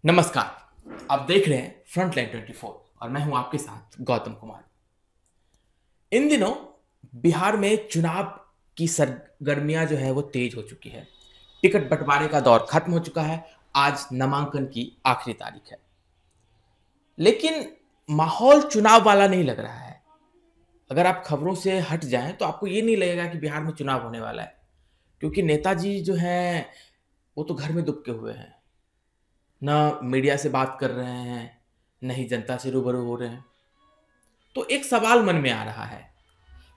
नमस्कार। आप देख रहे हैं फ्रंटलाइन 24 और मैं हूं आपके साथ गौतम कुमार। इन दिनों बिहार में चुनाव की सरगर्मियां जो है वो तेज हो चुकी है। टिकट बंटवारे का दौर खत्म हो चुका है। आज नामांकन की आखिरी तारीख है, लेकिन माहौल चुनाव वाला नहीं लग रहा है। अगर आप खबरों से हट जाएं तो आपको ये नहीं लगेगा कि बिहार में चुनाव होने वाला है, क्योंकि नेताजी जो हैं वो तो घर में दुबके हुए हैं, ना मीडिया से बात कर रहे हैं, न ही जनता से रूबरू हो रहे हैं। तो एक सवाल मन में आ रहा है।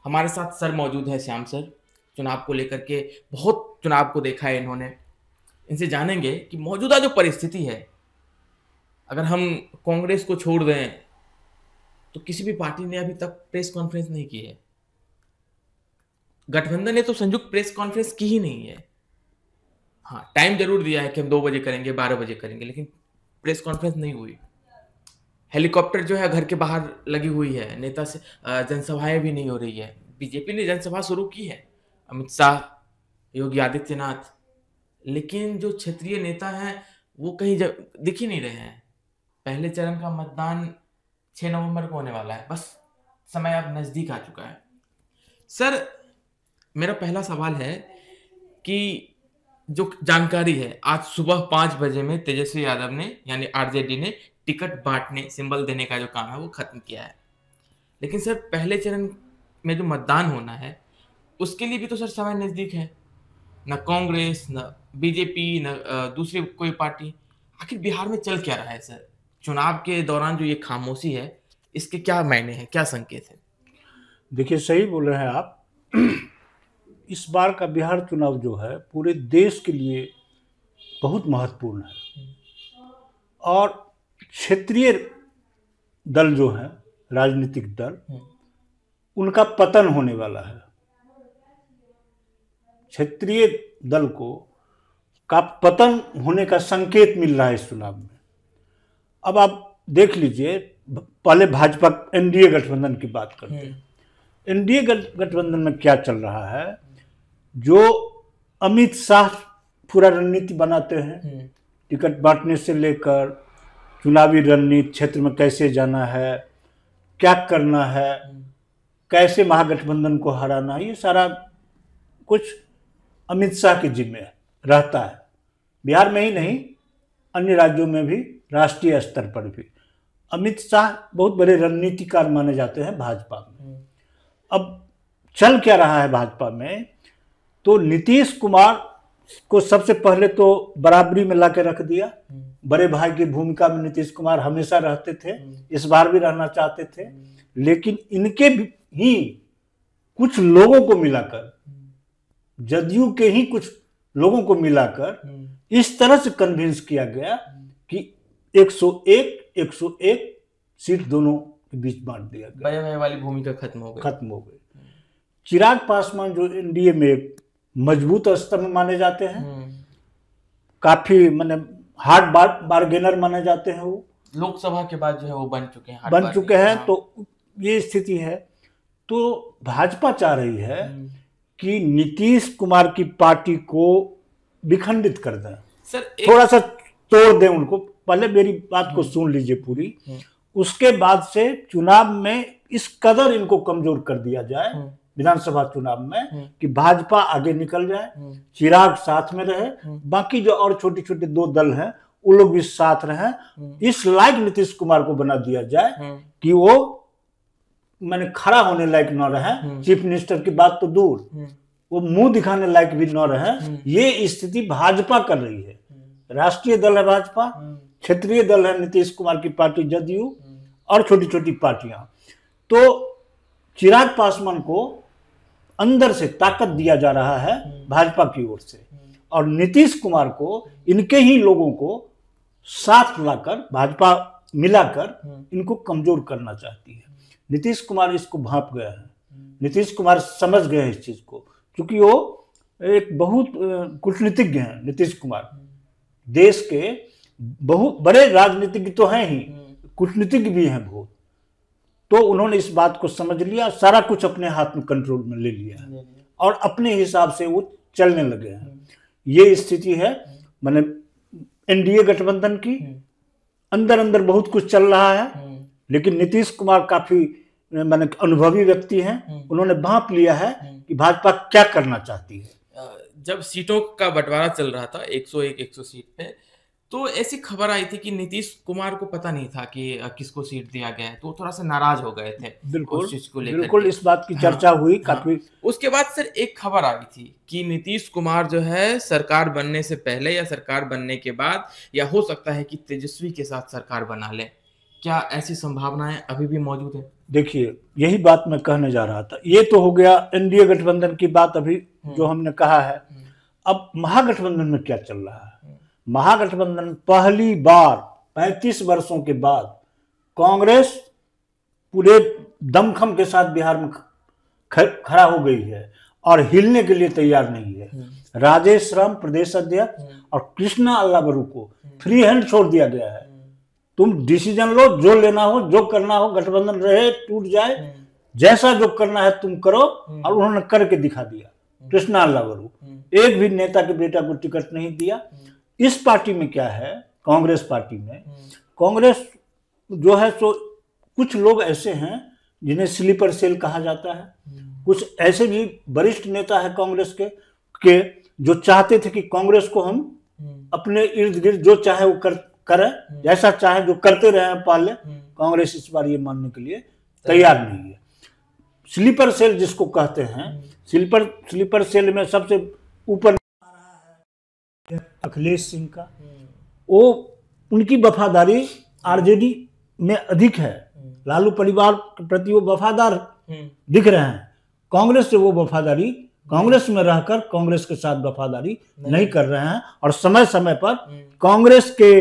हमारे साथ सर मौजूद है, श्याम सर। चुनाव को लेकर के बहुत चुनाव को देखा है इन्होंने। इनसे जानेंगे कि मौजूदा जो परिस्थिति है, अगर हम कांग्रेस को छोड़ दें तो किसी भी पार्टी ने अभी तक प्रेस कॉन्फ्रेंस नहीं की है। गठबंधन ने तो संयुक्त प्रेस कॉन्फ्रेंस की ही नहीं है। हाँ, टाइम जरूर दिया है कि हम 2 बजे करेंगे, 12 बजे करेंगे, लेकिन प्रेस कॉन्फ्रेंस नहीं हुई। हेलीकॉप्टर जो है घर के बाहर लगी हुई है। नेता से जनसभाएं भी नहीं हो रही है। बीजेपी ने जनसभा शुरू की है, अमित शाह, योगी आदित्यनाथ, लेकिन जो क्षेत्रीय नेता हैं वो कहीं दिख ही नहीं रहे हैं। पहले चरण का मतदान 6 नवंबर को होने वाला है। बस समय अब नजदीक आ चुका है। सर, मेरा पहला सवाल है कि जो जानकारी है, आज सुबह 5 बजे में तेजस्वी यादव ने यानी आरजेडी ने टिकट बांटने, सिंबल देने का जो काम है वो खत्म किया है। लेकिन सर, पहले चरण में जो मतदान होना है उसके लिए भी तो सर समय नजदीक है। न कांग्रेस, न बीजेपी, न दूसरी कोई पार्टी। आखिर बिहार में चल क्या रहा है सर? चुनाव के दौरान जो ये खामोशी है, इसके क्या मायने हैं, क्या संकेत है? देखिए, सही बोल रहे हैं आप। इस बार का बिहार चुनाव जो है पूरे देश के लिए बहुत महत्वपूर्ण है और क्षेत्रीय दल जो है, राजनीतिक दल, उनका पतन होने वाला है। क्षेत्रीय दल का पतन होने का संकेत मिल रहा है इस चुनाव में। अब आप देख लीजिए, पहले भाजपा एनडीए गठबंधन की बात करते हैं। एनडीए गठबंधन में क्या चल रहा है? जो अमित शाह पूरा रणनीति बनाते हैं, टिकट बांटने से लेकर चुनावी रणनीति, क्षेत्र में कैसे जाना है, क्या करना है, कैसे महागठबंधन को हराना है, ये सारा कुछ अमित शाह के जिम्मे रहता है। बिहार में ही नहीं, अन्य राज्यों में भी, राष्ट्रीय स्तर पर भी अमित शाह बहुत बड़े रणनीतिकार माने जाते हैं भाजपा में। अब चल क्या रहा है भाजपा में? तो नीतीश कुमार को सबसे पहले तो बराबरी में ला के रख दिया। बड़े भाई की भूमिका में नीतीश कुमार हमेशा रहते थे, इस बार भी रहना चाहते थे, लेकिन इनके ही कुछ लोगों को मिलाकर, जदयू के ही कुछ लोगों को मिलाकर इस तरह से कन्विंस किया गया कि 101 सीट दोनों के बीच बांट दिया गया। बड़े भाई वाली भूमिका खत्म हो गई। चिराग पासवान जो एनडीए में एक मजबूत स्तंभ माने जाते हैं, काफी माने हार्ड बार्गेनर माने जाते हैं, वो लोकसभा के बाद जो है वो बन चुके हैं। तो ये स्थिति है। तो भाजपा चाह रही है कि नीतीश कुमार की पार्टी को विखंडित कर दें, थोड़ा सा तोड़ दें उनको। पहले मेरी बात को सुन लीजिए पूरी, उसके बाद से चुनाव में इस कदर इनको कमजोर कर दिया जाए विधानसभा चुनाव में कि भाजपा आगे निकल जाए, चिराग साथ में रहे, बाकी जो और छोटे छोटे 2 दल हैं वो लोग भी साथ रहे। इस लायक नीतीश कुमार को बना दिया जाए कि वो मैंने खड़ा होने लायक न रहे। चीफ मिनिस्टर की बात तो दूर, वो मुंह दिखाने लायक भी न रहे। ये स्थिति भाजपा कर रही है। राष्ट्रीय दल है भाजपा, क्षेत्रीय दल है नीतीश कुमार की पार्टी जदयू, और छोटी छोटी पार्टियां। तो चिराग पासवान को अंदर से ताकत दिया जा रहा है भाजपा की ओर से, और नीतीश कुमार को इनके ही लोगों को साथ लाकर, भाजपा मिलाकर इनको कमजोर करना चाहती है। नीतीश कुमार इसको भांप गए हैं। नीतीश कुमार समझ गए हैं इस चीज को, क्योंकि वो एक बहुत कूटनीतिज्ञ हैं। नीतीश कुमार देश के बहुत बड़े राजनीतिज्ञ तो हैं ही, कूटनीतिज्ञ भी हैं बहुत। तो उन्होंने इस बात को समझ लिया, सारा कुछ अपने हाथ में कंट्रोल में ले लिया है और अपने हिसाब से वो चलने लगे हैं। ये स्थिति है मैंने एनडीए गठबंधन की, अंदर अंदर बहुत कुछ चल रहा है, लेकिन नीतीश कुमार काफी माने अनुभवी व्यक्ति हैं, उन्होंने भांप लिया है कि भाजपा क्या करना चाहती है। जब सीटों का बंटवारा चल रहा था 101 सीट पे, तो ऐसी खबर आई थी कि नीतीश कुमार को पता नहीं था कि किसको सीट दिया गया है, तो थोड़ा सा नाराज हो गए थे उस चीज को लेकर। बिल्कुल इस बात की चर्चा हुई काफी। उसके बाद सर एक खबर आ गई थी कि नीतीश कुमार जो है सरकार बनने से पहले या सरकार बनने के बाद, या हो सकता है कि तेजस्वी के साथ सरकार बना ले। क्या ऐसी संभावनाएं अभी भी मौजूद है? देखिए, यही बात मैं कहने जा रहा था। ये तो हो गया एनडीए गठबंधन की बात अभी जो हमने कहा है। अब महागठबंधन में क्या चल रहा है? महागठबंधन पहली बार 35 वर्षों के बाद कांग्रेस पूरे दमखम के साथ बिहार में खड़ा हो गई है और हिलने के लिए तैयार नहीं है। राजेश राम प्रदेश अध्यक्ष और कृष्णा अल्लाबरू को फ्री हैंड छोड़ दिया गया है। तुम डिसीजन लो, जो लेना हो, जो करना हो, गठबंधन रहे टूट जाए, जैसा जो करना है तुम करो। और उन्होंने करके दिखा दिया। कृष्णा अल्लाबरू, एक भी नेता के बेटा को टिकट नहीं दिया। इस पार्टी में क्या है, कांग्रेस पार्टी में, कांग्रेस जो है सो कुछ लोग ऐसे हैं जिन्हें स्लीपर सेल कहा जाता है। कुछ ऐसे भी वरिष्ठ नेता है कांग्रेस के जो चाहते थे कि कांग्रेस को हम अपने इर्द गिर्द जो चाहे वो करें, जैसा चाहे जो करते रहे पहले। कांग्रेस इस बार ये मानने के लिए तैयार नहीं है। स्लीपर सेल जिसको कहते हैं, स्लीपर सेल में सबसे ऊपर अखिलेश सिंह का, वो उनकी वफादारी आरजेडी में अधिक है। लालू परिवार के प्रति वो वफादार दिख रहे हैं। कांग्रेस से वो वफादारी, कांग्रेस में रहकर कांग्रेस के साथ वफादारी नहीं कर रहे हैं और समय समय पर कांग्रेस के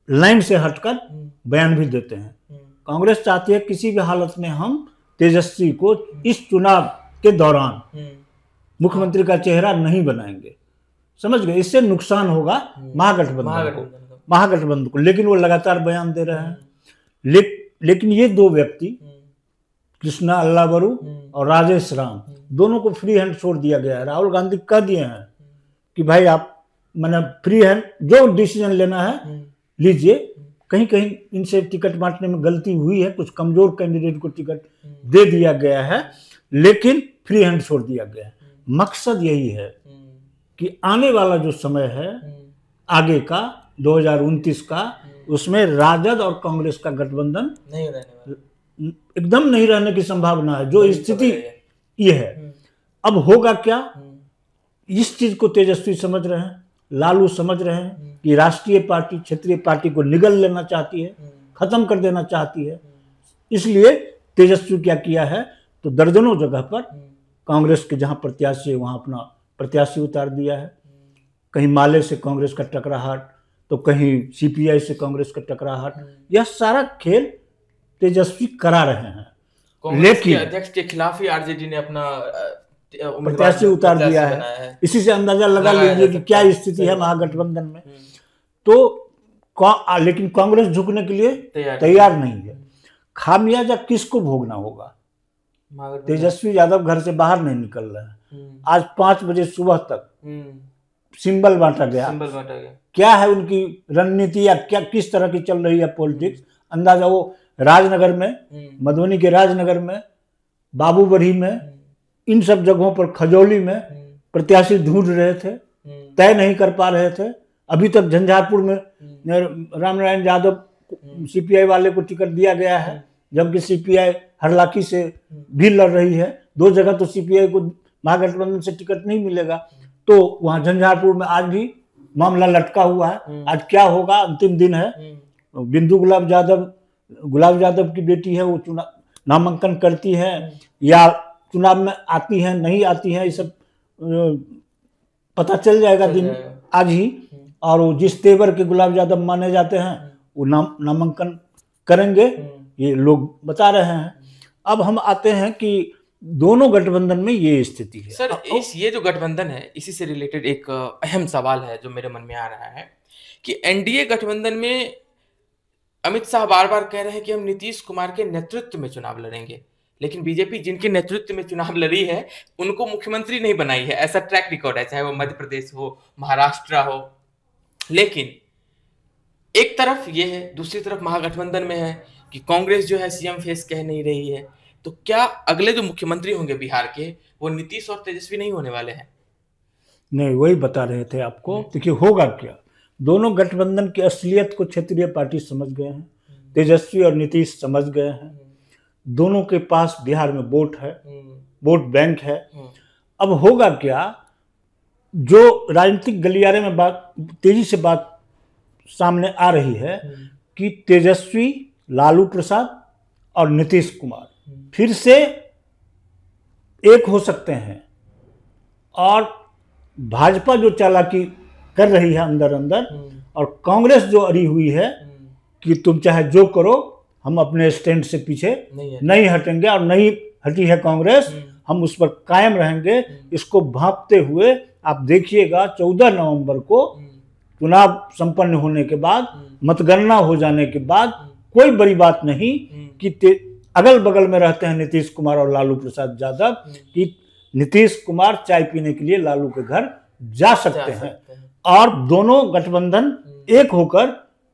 लाइन से हटकर बयान भी देते हैं। कांग्रेस चाहती है किसी भी हालत में हम तेजस्वी को इस चुनाव के दौरान मुख्यमंत्री का चेहरा नहीं बनाएंगे। समझ गए? इससे नुकसान होगा महागठबंधन को। लेकिन वो लगातार बयान दे रहे हैं। लेकिन ये दो व्यक्ति, कृष्णा अल्लाबरू और राजेश राम, दोनों को फ्री हैंड छोड़ दिया गया है। राहुल गांधी कह दिए हैं कि भाई आप मैंने फ्री हैंड, जो डिसीजन लेना है लीजिए। कहीं कहीं इनसे टिकट बांटने में गलती हुई है, कुछ कमजोर कैंडिडेट को टिकट दे दिया गया है, लेकिन फ्री हैंड छोड़ दिया गया है। मकसद यही है कि आने वाला जो समय है आगे का 2029 का, उसमें राजद और कांग्रेस का गठबंधन एकदम नहीं रहने की संभावना है। जो स्थिति ये है, अब होगा क्या, इस चीज को तेजस्वी समझ रहे हैं, लालू समझ रहे हैं कि राष्ट्रीय पार्टी क्षेत्रीय पार्टी को निगल लेना चाहती है, खत्म कर देना चाहती है। इसलिए तेजस्वी क्या किया है, तो दर्जनों जगह पर कांग्रेस के जहां प्रत्याशी है वहां अपना प्रत्याशी उतार दिया है। कहीं माले से कांग्रेस का टकराहट, तो कहीं सीपीआई से कांग्रेस का टकराहट। यह सारा खेल तेजस्वी करा रहे हैं। लेकिन अध्यक्ष के खिलाफ ही आरजेडी ने अपना प्रत्याशी उतार दिया है। इसी से अंदाजा लगा लीजिए कि क्या स्थिति है महागठबंधन में। तो लेकिन कांग्रेस झुकने के लिए तैयार नहीं है। खामियाजा किसको भोगना होगा? तेजस्वी यादव घर से बाहर नहीं निकल रहे हैं। आज 5 बजे सुबह तक सिंबल बांटा गया। क्या है उनकी रणनीति या क्या किस तरह की चल रही है पॉलिटिक्स, अंदाजा वो राजनगर में, मधुबनी के राजनगर में, बाबूबढ़ी में, इन सब जगहों पर, खजौली में प्रत्याशी ढूंढ रहे थे, तय नहीं कर पा रहे थे। अभी तक झंझारपुर में रामनारायण यादव सीपीआई वाले को टिकट दिया गया है, जबकि सीपीआई हरलाखी से भी लड़ रही है। 2 जगह तो सीपीआई को महागठबंधन से टिकट नहीं मिलेगा। तो वहां झंझारपुर में आज भी मामला लटका हुआ है। आज क्या होगा, अंतिम दिन है। बिंदु गुलाब यादव की बेटी है, वो चुनाव नामांकन करती है या चुनाव में आती है, नहीं आती है, ये सब पता चल जाएगा दिन आज ही। और वो जिस तेवर के गुलाब यादव माने जाते हैं वो नामांकन करेंगे, ये लोग बता रहे हैं। अब हम आते हैं कि दोनों गठबंधन में ये स्थिति है। सर ये जो गठबंधन है, इसी से रिलेटेड एक अहम सवाल है जो मेरे मन में आ रहा है कि एनडीए गठबंधन में अमित शाह बार बार कह रहे हैं कि हम नीतीश कुमार के नेतृत्व में चुनाव लड़ेंगे, लेकिन बीजेपी जिनके नेतृत्व में चुनाव लड़ी है उनको मुख्यमंत्री नहीं बनाई है। ऐसा ट्रैक रिकॉर्ड है, चाहे वो मध्य प्रदेश हो, महाराष्ट्र हो। लेकिन एक तरफ ये है, दूसरी तरफ महागठबंधन में है कि कांग्रेस जो है सीएम फेस कह नहीं रही है, तो क्या अगले जो मुख्यमंत्री होंगे बिहार के वो नीतीश और तेजस्वी नहीं होने वाले हैं? नहीं, वही बता रहे थे आपको। देखिए होगा क्या, दोनों गठबंधन की असलियत को क्षेत्रीय पार्टी समझ गए हैं, तेजस्वी और नीतीश समझ गए हैं। दोनों के पास बिहार में वोट है, वोट बैंक है। अब होगा क्या, जो राजनीतिक गलियारे में बात तेजी से बात सामने आ रही है कि तेजस्वी, लालू प्रसाद और नीतीश कुमार फिर से एक हो सकते हैं, और भाजपा जो चालाकी कर रही है अंदर अंदर, और कांग्रेस जो अड़ी हुई है कि तुम चाहे जो करो, हम अपने स्टैंड से पीछे नहीं हटेंगे, और नहीं हटी है कांग्रेस, हम उस पर कायम रहेंगे। इसको भांपते हुए आप देखिएगा 14 नवंबर को चुनाव संपन्न होने के बाद, मतगणना हो जाने के बाद, कोई बड़ी बात नहीं कि अगल बगल में रहते हैं नीतीश कुमार और लालू प्रसाद यादव, कि नीतीश कुमार चाय पीने के लिए लालू के घर जा सकते हैं, और दोनों गठबंधन एक होकर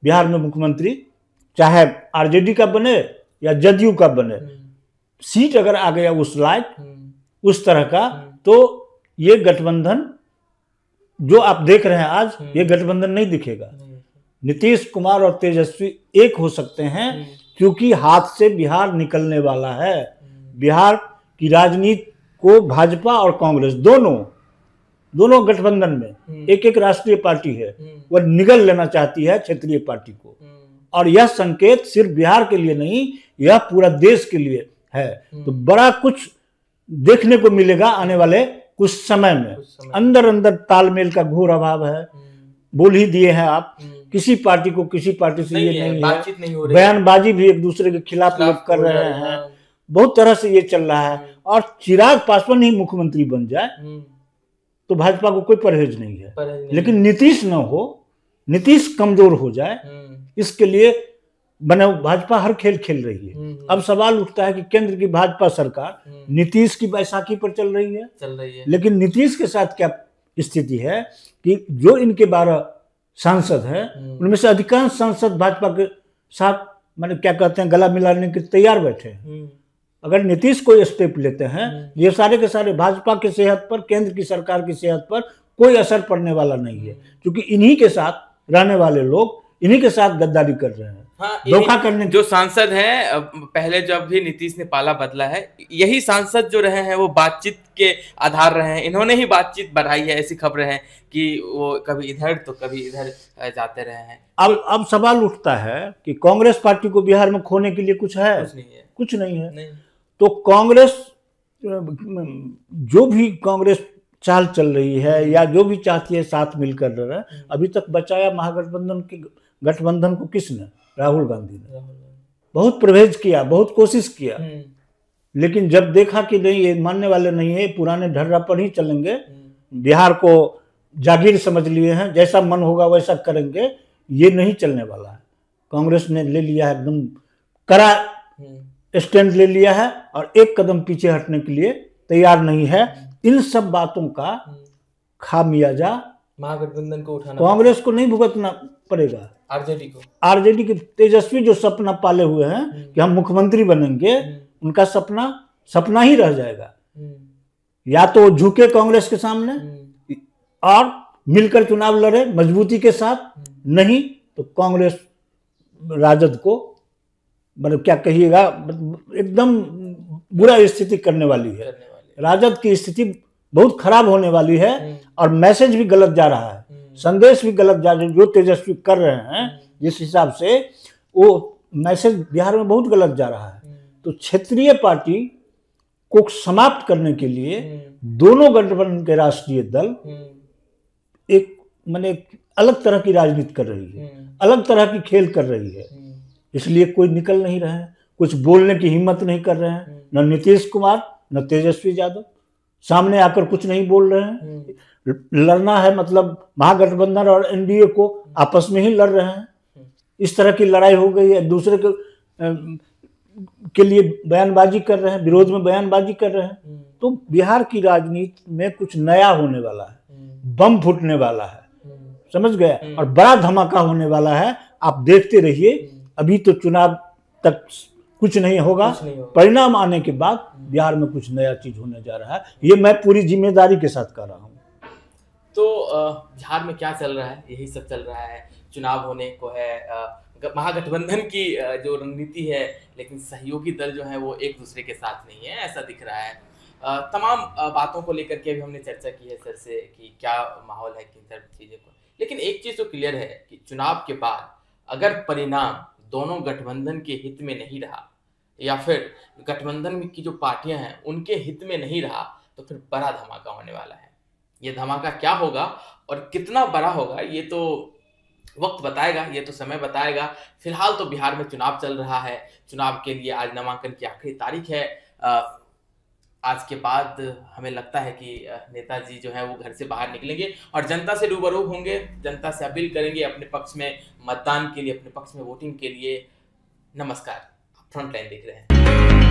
बिहार में मुख्यमंत्री, चाहे आरजेडी का बने या जदयू का बने, सीट अगर आ गया उस लायक, उस तरह का, तो ये गठबंधन जो आप देख रहे हैं आज, ये गठबंधन नहीं दिखेगा। नीतीश कुमार और तेजस्वी एक हो सकते हैं, क्योंकि हाथ से बिहार निकलने वाला है। बिहार की राजनीति को भाजपा और कांग्रेस दोनों गठबंधन में एक एक राष्ट्रीय पार्टी है, वह निगल लेना चाहती है क्षेत्रीय पार्टी को, और यह संकेत सिर्फ बिहार के लिए नहीं, यह पूरा देश के लिए है। तो बड़ा कुछ देखने को मिलेगा आने वाले कुछ समय में। अंदर अंदर तालमेल का घोर अभाव है। बोल ही दिए हैं आप, किसी पार्टी को किसी पार्टी से ये नहीं है, बयानबाजी भी एक दूसरे के खिलाफ लोग कर रहे हैं, बहुत तरह से ये चल रहा है। और चिराग पासवान ही मुख्यमंत्री बन जाए तो भाजपा को कोई परहेज नहीं है, लेकिन नीतीश न हो, नीतीश कमजोर हो जाए, इसके लिए बने भाजपा हर खेल खेल रही है। अब सवाल उठता है कि केंद्र की भाजपा सरकार नीतीश की बैसाखी पर चल रही है, लेकिन नीतीश के साथ क्या स्थिति है कि जो इनके 12 सांसद हैं, उनमें से अधिकांश सांसद भाजपा के साथ माने क्या कहते हैं, गला मिलाने के तैयार बैठे हैं। अगर नीतीश कोई स्टेप लेते हैं, ये सारे के सारे भाजपा की सेहत पर, केंद्र की सरकार की सेहत पर कोई असर पड़ने वाला नहीं है, क्योंकि इन्हीं के साथ रहने वाले लोग इन्हीं के साथ गद्दारी कर रहे हैं। धोखा करने जो सांसद हैं, पहले जब भी नीतीश ने पाला बदला है, यही सांसद जो रहे हैं वो बातचीत के आधार रहे हैं, इन्होंने ही बातचीत बढ़ाई है। ऐसी खबरें हैं कि वो कभी इधर तो कभी इधर जाते रहे हैं। अब सवाल उठता है कि कांग्रेस पार्टी को बिहार में खोने के लिए कुछ है? कुछ नहीं है। तो कांग्रेस, जो भी कांग्रेस चाल चल रही है या जो भी चाहती है साथ मिलकर रह रहा है, अभी तक बचाया महागठबंधन के गठबंधन को किसने? राहुल गांधी ने बहुत प्रवेश किया, बहुत कोशिश किया, लेकिन जब देखा कि नहीं ये मानने वाले नहीं है, पुराने ढर्रा पर ही चलेंगे, बिहार को जागीर समझ लिए हैं, जैसा मन होगा वैसा करेंगे, ये नहीं चलने वाला है। कांग्रेस ने ले लिया है, एकदम कड़ा स्टैंड ले लिया है और एक कदम पीछे हटने के लिए तैयार नहीं है। इन सब बातों का खामियाजा महागठबंधन को उठाना, कांग्रेस को नहीं भुगतना पड़ेगा, आरजेडी के तेजस्वी जो सपना पाले हुए हैं कि हम मुख्यमंत्री बनेंगे, उनका सपना ही रह जाएगा। या तो झुके कांग्रेस के सामने और मिलकर चुनाव लड़े मजबूती के साथ, नहीं तो कांग्रेस राजद को मतलब क्या कहिएगा, एकदम बुरा स्थिति करने वाली है। राजद की स्थिति बहुत खराब होने वाली है और मैसेज भी गलत जा रहा है, संदेश भी गलत जा रहा है। जो तेजस्वी कर रहे हैं जिस हिसाब से, वो मैसेज बिहार में बहुत गलत जा रहा है। तो क्षेत्रीय पार्टी को समाप्त करने के लिए दोनों गठबंधन के राष्ट्रीय दल एक माने अलग तरह की राजनीति कर रही है, अलग तरह की खेल कर रही है। इसलिए कोई निकल नहीं रहे हैं, कुछ बोलने की हिम्मत नहीं कर रहे हैं, न नीतीश कुमार न तेजस्वी यादव सामने आकर कुछ नहीं बोल रहे हैं। लड़ना है मतलब महागठबंधन और एनडीए को आपस में ही लड़ रहे हैं। इस तरह की लड़ाई हो गई है, दूसरे के लिए बयानबाजी कर रहे हैं, विरोध में बयानबाजी कर रहे हैं। तो बिहार की राजनीति में कुछ नया होने वाला है, बम फूटने वाला है, समझ गए, और बड़ा धमाका होने वाला है आप देखते रहिए, अभी तो चुनाव तक कुछ नहीं होगा, परिणाम आने के बाद बिहार में कुछ नया चीज होने जा रहा है, ये मैं पूरी जिम्मेदारी के साथ कर रहा हूँ। तो बिहार में क्या चल रहा है, यही सब चल रहा है, चुनाव होने को है, महागठबंधन की जो रणनीति है, लेकिन सहयोगी दल जो है वो एक दूसरे के साथ नहीं है, ऐसा दिख रहा है। तमाम बातों को लेकर के अभी हमने चर्चा की है सर से कि क्या माहौल है, किन तरह चीजें को, लेकिन एक चीज तो क्लियर है कि चुनाव के बाद अगर परिणाम दोनों गठबंधन के हित में नहीं रहा या फिर गठबंधन की जो पार्टियां हैं उनके हित में नहीं रहा, तो फिर बड़ा धमाका होने वाला है। ये धमाका क्या होगा और कितना बड़ा होगा ये तो वक्त बताएगा, ये तो समय बताएगा। फिलहाल तो बिहार में चुनाव चल रहा है, चुनाव के लिए आज नामांकन की आखिरी तारीख है। आज के बाद हमें लगता है कि नेताजी जो है वो घर से बाहर निकलेंगे और जनता से रूबरू होंगे, जनता से अपील करेंगे अपने पक्ष में मतदान के लिए, अपने पक्ष में वोटिंग के लिए। नमस्कार, फ्रंटलाइन देख रहे हैं।